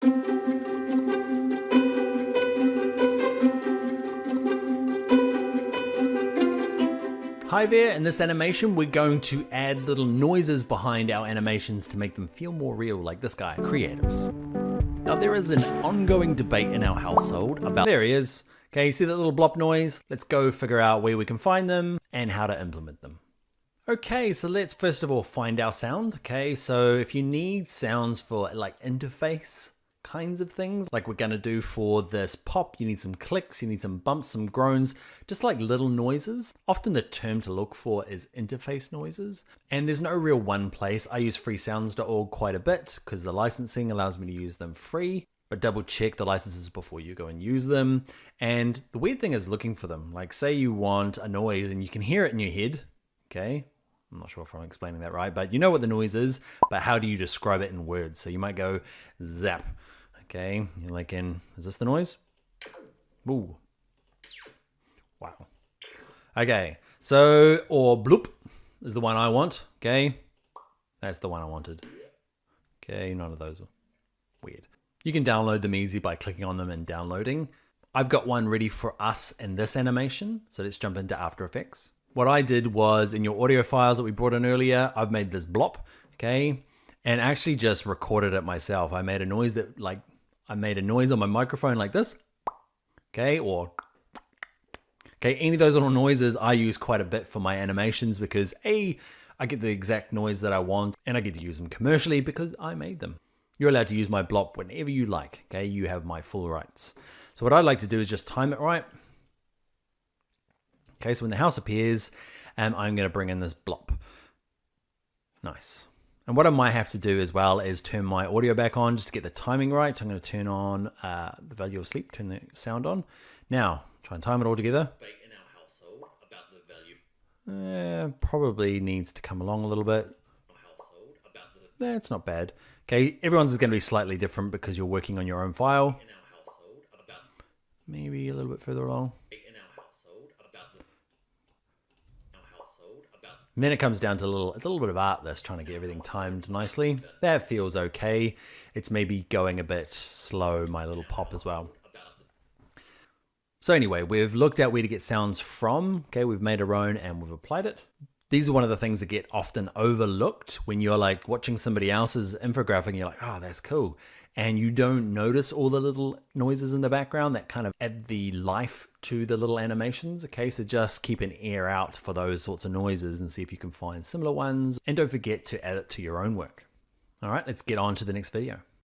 Hi there, in this animation we're going to add little noises behind our animations to make them feel more real, like this guy, creatives. Now there is an ongoing debate in our household about, there he is, okay, you see that little blop noise? Let's go figure out where we can find them and how to implement them. Okay, so let's first of all find our sound, okay? So if you need sounds for like interface kinds of things, like we're gonna do for this pop, you need some clicks, you need some bumps, some groans, just like little noises. Often the term to look for is interface noises, and there's no real one place. I use freesounds.org quite a bit because the licensing allows me to use them free, but double check the licenses before you go and use them. And the weird thing is looking for them. Like say you want a noise and you can hear it in your head, okay? I'm not sure if I'm explaining that right, but you know what the noise is, but how do you describe it in words? So you might go zap. Okay, you're like in, is this the noise? Ooh. Wow. Okay, so, or bloop is the one I want, okay? That's the one I wanted. Okay, none of those are weird. You can download them easy by clicking on them and downloading. I've got one ready for us in this animation, so let's jump into After Effects. What I did was, in your audio files that we brought in earlier, I've made this blop, okay? And actually just recorded it myself. I made a noise that I made a noise on my microphone like this, okay, or, okay, any of those little noises I use quite a bit for my animations because A, I get the exact noise that I want and I get to use them commercially because I made them. You're allowed to use my blop whenever you like, okay, you have my full rights. So what I'd like to do is just time it right. Okay, so when the house appears, I'm going to bring in this blop. Nice. And what I might have to do as well is turn my audio back on just to get the timing right. I'm going to turn on the value of sleep, turn the sound on. Now, try and time it all together. In our household about the value. Probably needs to come along a little bit. That's not bad. Okay, everyone's is going to be slightly different because you're working on your own file. In our household about maybe a little bit further along. in our household about And then it comes down to it's a little bit of art this, trying to get everything timed nicely. That feels okay. It's maybe going a bit slow, my little pop as well. So anyway, we've looked at where to get sounds from. Okay, we've made our own and we've applied it. These are one of the things that get often overlooked when you're like watching somebody else's infographic and you're like, oh, that's cool. And you don't notice all the little noises in the background that kind of add the life to the little animations. Okay, so just keep an ear out for those sorts of noises and see if you can find similar ones. And don't forget to add it to your own work. All right, let's get on to the next video.